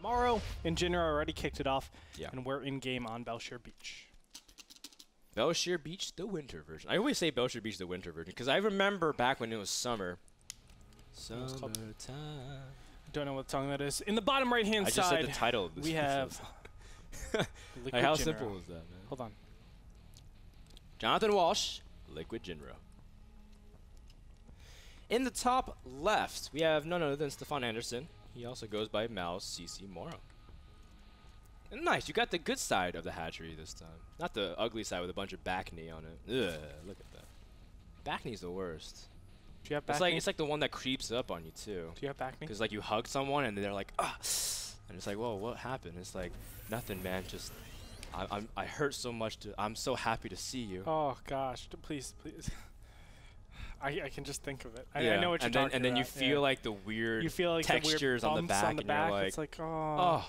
Morrow and Jinro already kicked it off, Yeah. and we're in game on Bel'Shir Beach. Bel'Shir Beach, the winter version. I always say Bel'Shir Beach, the winter version, because I remember back when it was summer. Summertime. Don't know what song that is. In the bottom right-hand side, I just said the title of this. We have. Like how Jinro. simple is that, man? Hold on. Jonathan Walsh, Liquid Jinro. In the top left, we have none other than Stefan Anderson. He also goes by Mouse CC Morrow. And nice, you got the good side of the hatchery this time. Not the ugly side with a bunch of back knee on it. Ugh, look at that. Back knee's the worst. Do you have back knee? It's like the one that creeps up on you too. Do you have back knee? Because like you hug someone and they're like, ah, and it's like, whoa, what happened? It's like, nothing, man. Just, I hurt so much. I'm so happy to see you. Oh gosh, please, please. I can just think of it. Yeah. I know what you're talking about. And then you feel like the weird textures on the back, and you're like, it's like, oh,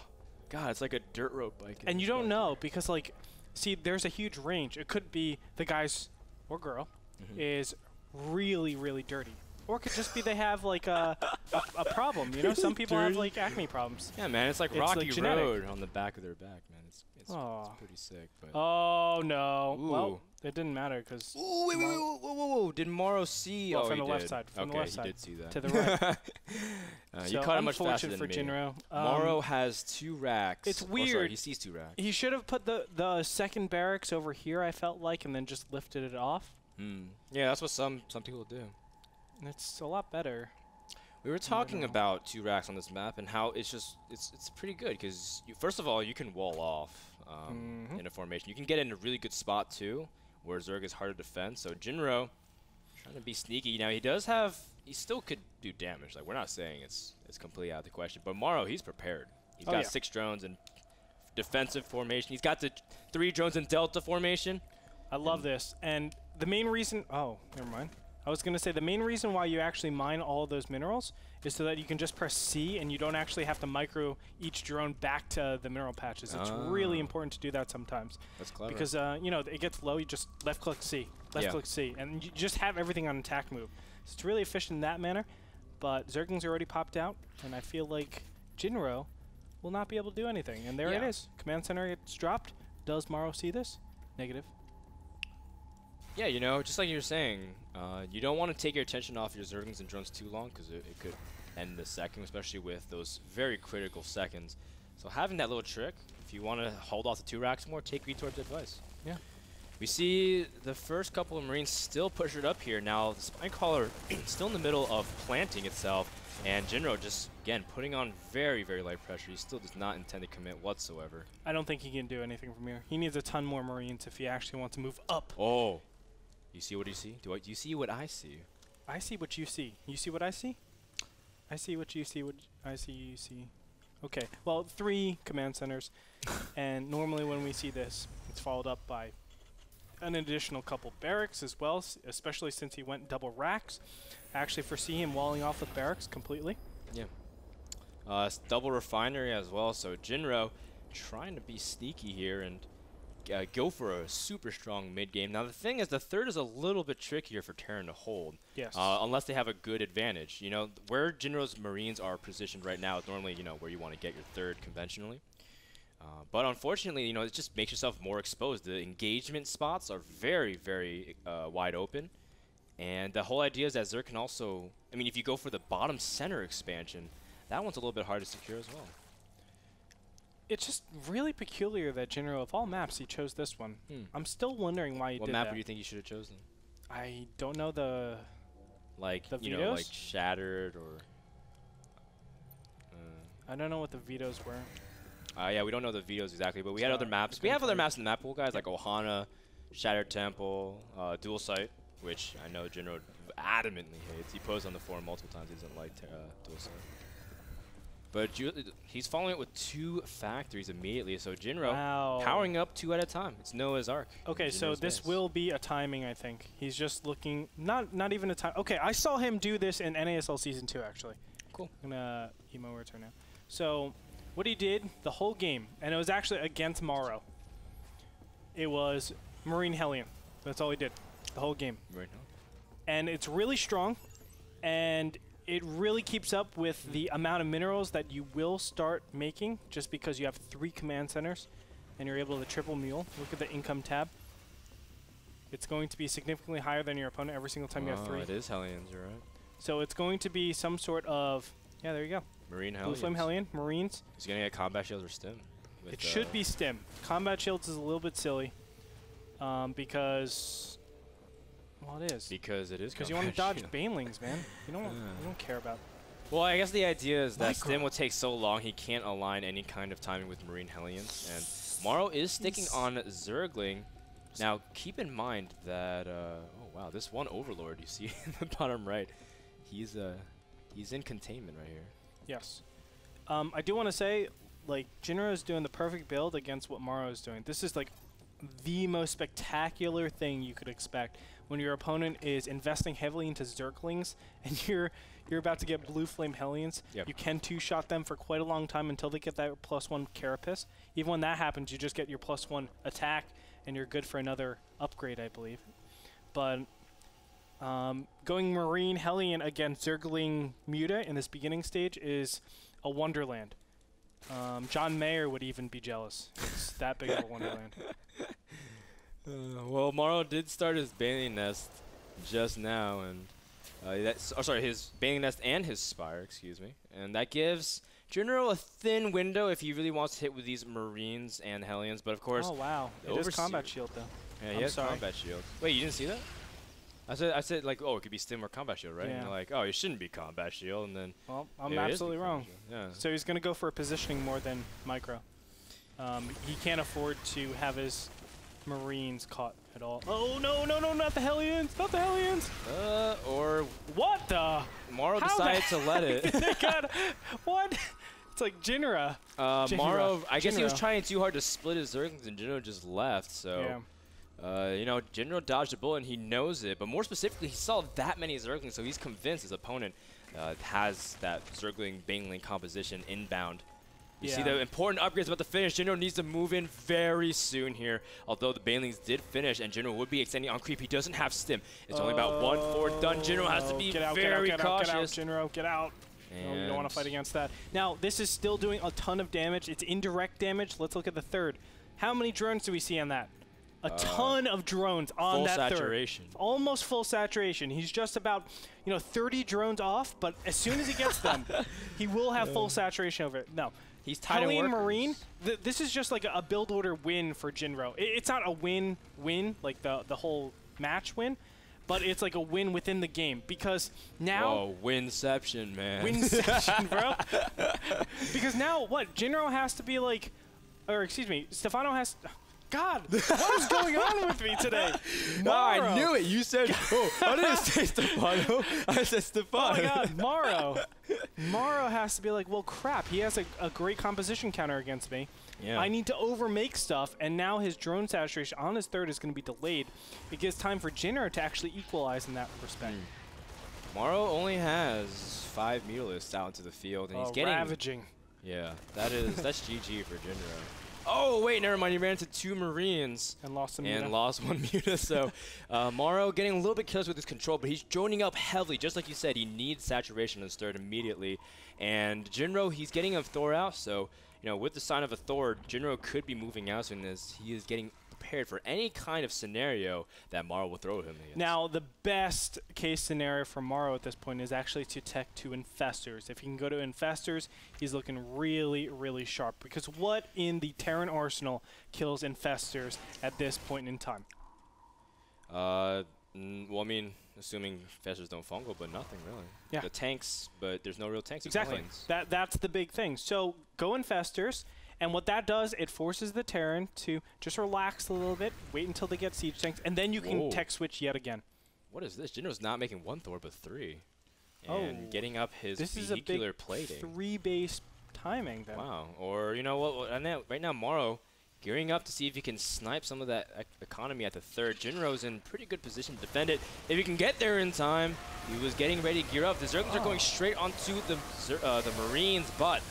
God, it's like a dirt rope bike. And you don't know because, like, see, there's a huge range. It could be the guy's or girl is really, really dirty. Or it could just be they have, like, a problem, you know? Some people have, like, acne problems. Yeah, man, it's like Rocky Road on the back of their back, man. It's pretty sick. But oh, no. Ooh. Well, it didn't matter because... Ooh, wait, whoa. Did Morrow see? Well, oh, from the did. left side. From the left side. He did see that. To the right. You caught it much faster than for me. Jinro. Morrow has 2 racks. It's weird. Oh, sorry, he sees 2 racks. He should have put the second barracks over here, I felt like, and then just lifted it off. Yeah, that's what some people do. It's a lot better. We were talking about 2 racks on this map and how it's pretty good because first of all you can wall off in a formation. You can get in a really good spot too, where Zerg is hard to defend. So Jinro trying to be sneaky. Now he still could do damage. Like we're not saying it's completely out of the question. But Morrow, he's prepared. He's got 6 drones in defensive formation. He's got the 3 drones in Delta formation. I love this. And the main reason, never mind. I was going to say the main reason why you actually mine all of those minerals is so that you can just press C and you don't actually have to micro each drone back to the mineral patches. It's really important to do that sometimes. That's clever. Because, you know, it gets low, you just left-click C, left-click C, and you just have everything on attack move. So it's really efficient in that manner, but Zergling's already popped out, and I feel like Jinro will not be able to do anything. And there it is. Command center gets dropped. Does Morrow see this? Negative. Yeah, you know, just like you were saying, you don't want to take your attention off your Zerglings and drones too long because it could end the second, especially with those very critical seconds. So having that little trick, if you want to hold off the 2 racks more, take Gretorp's advice. Yeah. We see the first couple of Marines still push it up here. Now the Spikecaller still in the middle of planting itself, and Jinro just, again, putting on very, very light pressure. He still does not intend to commit whatsoever. I don't think he can do anything from here. He needs a ton more Marines if he actually wants to move up. Oh. You see what you see? Do you see what I see? I see what you see. You see what I see? I see what you see. What I see, you see. Okay. Well, 3 command centers, and normally when we see this, it's followed up by an additional couple barracks as well, especially since he went double racks. I actually foresee him walling off with barracks completely. Yeah. Double refinery as well. So Jinro trying to be sneaky here and go for a super strong mid game. Now the thing is, the third is a little bit trickier for Terran to hold. Yes. Unless they have a good advantage. You know, where Jinro's Marines are positioned right now is normally, you know, where you want to get your third conventionally. But unfortunately, you know, it just makes yourself more exposed. The engagement spots are very, very wide open. And the whole idea is that Zerg can also, I mean, if you go for the bottom center expansion, that one's a little bit hard to secure as well. It's just really peculiar that Jinro, of all maps, he chose this one. I'm still wondering why he did that. What map do you think you should have chosen? I don't know the... Like, the you know, like Shattered or... I don't know what the vetoes were. Yeah, we don't know the vetoes exactly, but we had other maps. We have other maps in the map pool, guys, like Ohana, Shattered Temple, Dual Sight, which I know Jinro adamantly hates. He posed on the forum multiple times he doesn't like Dual Sight. But he's following it with 2 factories immediately, so Jinro powering up 2 at a time. It's Noah's Ark. Okay, so this will be a timing, I think. He's just looking, not even a time. Okay, I saw him do this in NASL Season 2, actually. Cool. I'm going to emo return now. So what he did the whole game, and it was actually against Morrow, it was Marine Hellion. That's all he did the whole game. Right. And it's really strong, and it really keeps up with the amount of minerals that you will start making just because you have 3 command centers and you're able to triple mule. Look at the income tab. It's going to be significantly higher than your opponent every single time you have 3. It is Hellions, you're right. So it's going to be some sort of, yeah, there you go. Marine Blue Hellions. Flame Hellion, Marines. He's going to get combat shields or stim. It should be stim. Combat shields is a little bit silly because, well, it is. Because it is. Because you want to dodge banelings, man. You don't care about. Well, I guess the idea is that stim will take so long he can't align any kind of timing with Marine Hellions, and Morrow is sticking on Zergling. Now, keep in mind that oh wow, this one Overlord you see in the bottom right, he's in containment right here. Yes. I do want to say, like, Jinro is doing the perfect build against what Morrow is doing. This is like the most spectacular thing you could expect when your opponent is investing heavily into Zerglings and you're about to get Blue Flame Hellions. Yep. You can 2-shot them for quite a long time until they get that +1 Carapace. Even when that happens, you just get your +1 attack and you're good for another upgrade, I believe. But going Marine Hellion against Zergling Muta in this beginning stage is a wonderland. John Mayer would even be jealous. It's that big of a wonderland. Well, Morrow did start his Baneling Nest just now, and his Baneling Nest and his Spire, excuse me, and that gives Jinro a thin window if he really wants to hit with these Marines and Hellions. But of course, oh wow, it is combat shield though. Yeah, he has combat shield. Wait, you didn't see that? I said like, oh, it could be stim or combat shield, right? Yeah. And you're like, oh, it shouldn't be combat shield, and then well, I'm absolutely wrong. Yeah. So he's gonna go for positioning more than micro. He can't afford to have his Marines caught at all. Oh no, not the Hellions, not the Hellions. Or what the? Morrow decided to let it. God, what? It's like Jinro. Morrow, I guess he was trying too hard to split his Zerglings, and Jinro just left. So. Yeah. You know, Jinro dodged a bullet and he knows it, but more specifically, he saw that many Zerglings, so he's convinced his opponent has that Zergling Baneling composition inbound. You see the important upgrades about to finish. Jinro needs to move in very soon here, although the Banelings did finish and Jinro would be extending on creep. He doesn't have stim. It's only about 1/4 done. Jinro has to be very cautious. Get out, Jinro, get out. No, you don't want to fight against that. Now, this is still doing a ton of damage. It's indirect damage. Let's look at the third. How many drones do we see on that? A ton of drones on that saturation. third. Almost full saturation. He's just about, 30 drones off, but as soon as he gets them, he will have full saturation over it. No. He's tied in Hellion Marine, this is just like a build order win for Jinro. It's not a win-win, like the whole match win, but it's like a win within the game because now... Whoa, winception, man. Winception, bro. Because now, what? Jinro has to be like... Or, excuse me, Stefano has... God, what is going on with me today? No, I knew it. You said, oh, I didn't say Stefano. I said Stefano. Oh, my God, Morrow. Morrow has to be like, well, crap. He has a great composition counter against me. Yeah. I need to overmake stuff, and now his drone saturation on his third is going to be delayed. It gives time for Jinro to actually equalize in that respect. Morrow only has 5 Mutalisks out into the field, and he's getting... ravaging. Yeah, that's GG for Jinro. Oh, wait, never mind. He ran into 2 Marines. And lost 1 Muta. So Morrow getting a little bit careless with his control, but he's joining up heavily. Just like you said, he needs saturation on his third immediately. And Jinro, he's getting a Thor out. So, with the sign of a Thor, Jinro could be moving out soon as he is getting prepared for any kind of scenario that Morrow will throw him against. Now, the best case scenario for Morrow at this point is actually to tech to Infestors. If he can go to Infestors, he's looking really, really sharp. Because what in the Terran arsenal kills Infestors at this point in time? Well, I mean, assuming Infestors don't fungal, but nothing really. Yeah. The tanks, but there's no real tanks. Exactly. That's the big thing. So go Infestors. And what that does, it forces the Terran to just relax a little bit, wait until they get siege tanks, and then you can tech switch yet again. What is this? Jinro's not making 1 Thor, but 3. And getting up his vehicular plating. 3-base timing then. Wow. Or, you know what, right now Morrow gearing up to see if he can snipe some of that economy at the third. Jinro's in pretty good position to defend it. If he can get there in time, he was getting ready to gear up. The Zerglings are going straight onto the Marines, but...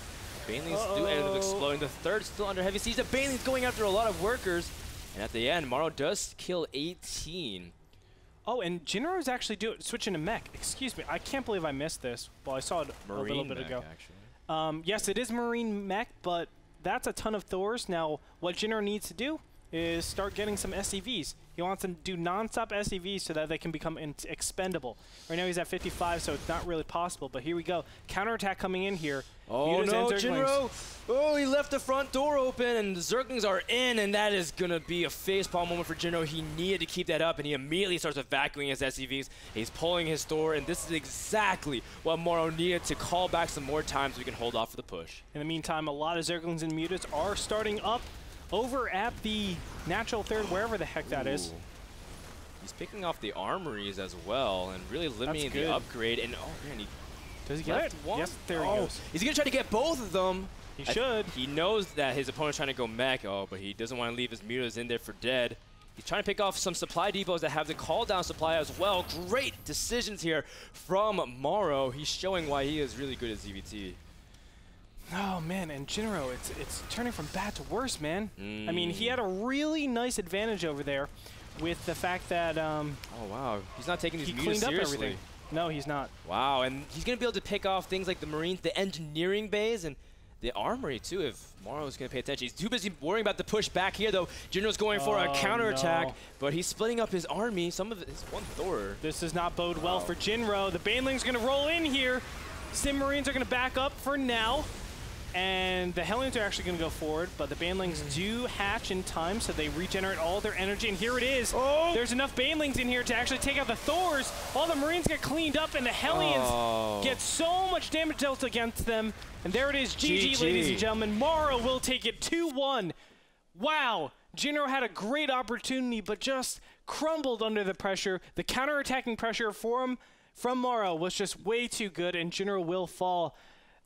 Banelings do end up exploding. The third still under heavy siege. The Banelings going after a lot of workers. And at the end, Morrow does kill 18. Oh, and Jinro is actually switching to mech. Excuse me, I can't believe I missed this. Well, I saw it a little bit ago. Actually. Yes, it is Marine mech, but that's a ton of Thors. Now, what Jinro needs to do is start getting some SCVs. He wants to do non-stop SCVs so that they can become expendable. Right now he's at 55, so it's not really possible, but here we go. Counterattack coming in here. Oh no, Jinro! Oh, he left the front door open, and the Zerglings are in, and that is going to be a facepalm moment for Jinro. He needed to keep that up, and he immediately starts evacuating his SCVs. He's pulling his door, and this is exactly what Morrow needed to call back some more time so we can hold off for the push. In the meantime, a lot of Zerglings and mutants are starting up over at the natural third, wherever the heck that is. He's picking off the armories as well and really limiting the upgrade. And oh man, does he get it? One? Yes, there he goes. He's gonna try to get both of them. He should. He knows that his opponent's trying to go mech. Oh, but he doesn't want to leave his mutas in there for dead. He's trying to pick off some supply depots that have the call down supply as well. Great decisions here from Morrow. He's showing why he is really good at ZVT. Oh man, and Jinro, it's turning from bad to worse, man. I mean, he had a really nice advantage over there with the fact that oh wow, he's not taking these mutas cleaned up seriously. everything. No, he's not. Wow, and he's gonna be able to pick off things like the Marines, the engineering bays, and the armory too. If Morrow's gonna pay attention, he's too busy worrying about the push back here though. Jinro's going for a counterattack, but he's splitting up his army. Some of his one Thor. This does not bode well for Jinro. The Baneling's gonna roll in here. Sim Marines are gonna back up for now. And the Hellions are actually going to go forward, but the Banelings do hatch in time, so they regenerate all their energy. And here it is. Oh. There's enough Banelings in here to actually take out the Thors. All the Marines get cleaned up, and the Hellions get so much damage dealt against them. And there it is. GG, ladies and gentlemen. Morrow will take it 2-1. Wow. Jinro had a great opportunity, but just crumbled under the pressure. The counterattacking pressure from Morrow was just way too good, and Jinro will fall.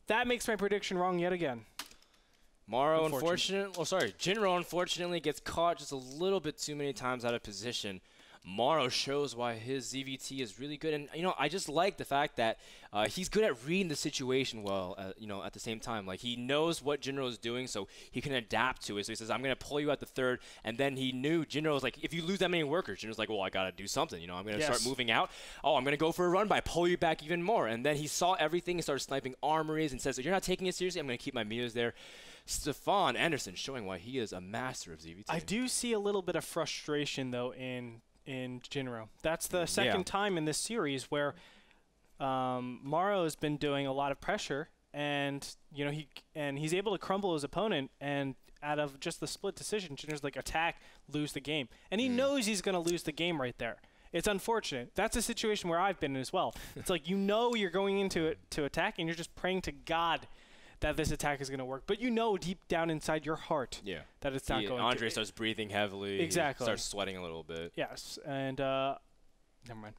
That makes my prediction wrong yet again. Morrow, Jinro unfortunately gets caught just a little bit too many times out of position. Morrow shows why his ZVT is really good, and you know, I just like the fact that he's good at reading the situation well. You know, at the same time, like he knows what Jinro is doing, so he can adapt to it. So he says, "I'm gonna pull you at the third," and then he knew Jinro was like, "If you lose that many workers," Jinro's like, "Well, I gotta do something. You know, I'm gonna start moving out. Oh, I'm gonna go for a run by, pull you back even more." And then he saw everything and started sniping armories and says, "You're not taking it seriously. I'm gonna keep my meters there." Stefan Anderson showing why he is a master of ZVT. I do see a little bit of frustration though in Jinro. That's the second time in this series where Morrow has been doing a lot of pressure, and you know he's able to crumble his opponent, and out of just the split decision, Jinro's like attack, lose the game, and he knows he's going to lose the game right there. It's unfortunate. That's a situation where I've been in as well. It's like you know you're going into it to attack, and you're just praying to God that this attack is going to work, but you know deep down inside your heart that it's not going to. Andre starts breathing heavily. Exactly. He starts sweating a little bit. Yes, and never mind.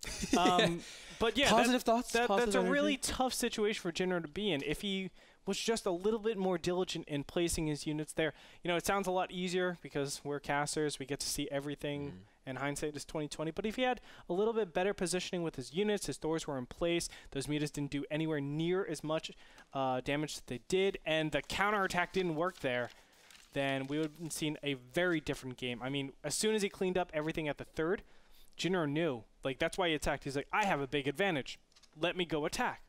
But yeah, positive thoughts. That's a really tough situation for Jinro to be in. If he was just a little bit more diligent in placing his units there, you know, it sounds a lot easier because we're casters. We get to see everything. And hindsight is 2020. But if he had a little bit better positioning with his units, his doors were in place, those mutas didn't do anywhere near as much damage that they did, and the counterattack didn't work there, then we would have seen a very different game. I mean, as soon as he cleaned up everything at the third, Jinro knew. Like, that's why he attacked. He's like, I have a big advantage. Let me go attack.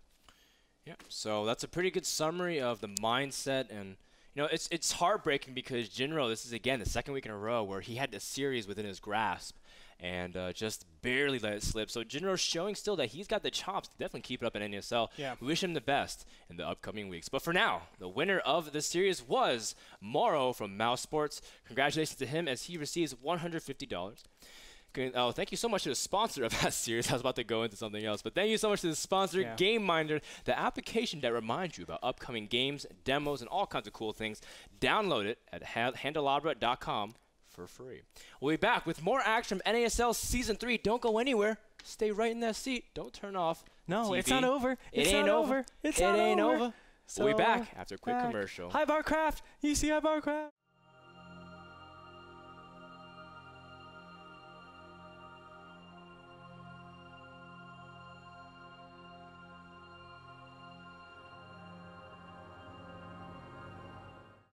Yeah, so that's a pretty good summary of the mindset. And you know, it's heartbreaking because Jinro, this is again the second week in a row where he had the series within his grasp and just barely let it slip. So Jinro's showing still that he's got the chops to definitely keep it up in NASL. Yeah. We wish him the best in the upcoming weeks. But for now, the winner of the series was Morrow from Mouse Sports. Congratulations to him as he receives $150. Oh, thank you so much to the sponsor of that series. I was about to go into something else, but thank you so much to the sponsor, Game Minder, the application that reminds you about upcoming games, demos, and all kinds of cool things. Download it at handelabra.com for free. We'll be back with more action from NASL Season 3. Don't go anywhere. Stay right in that seat. Don't turn off No, TV. It's not over. It ain't over. It's it not ain't over. over. So we'll be back after a quick commercial. Hi, Barcraft. You see Hi, Barcraft.